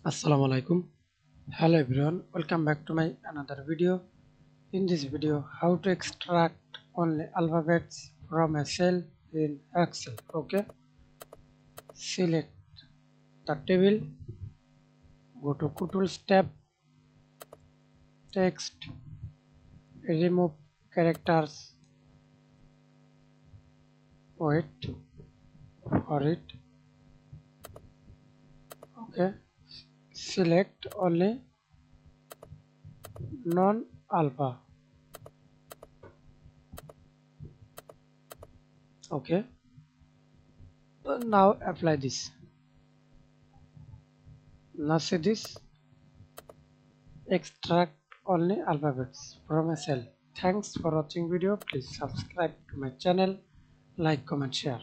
Assalamu alaikum. Hello everyone, welcome back to my another video. In this video, how to extract only alphabets from a cell in Excel. Okay, select the table, go to Tools tab, text, remove characters, wait for it. Okay, select only non-alpha. Okay, now apply this. Now see this. Extract only alphabets from a cell. Thanks for watching video. Please subscribe to my channel, like, comment, share.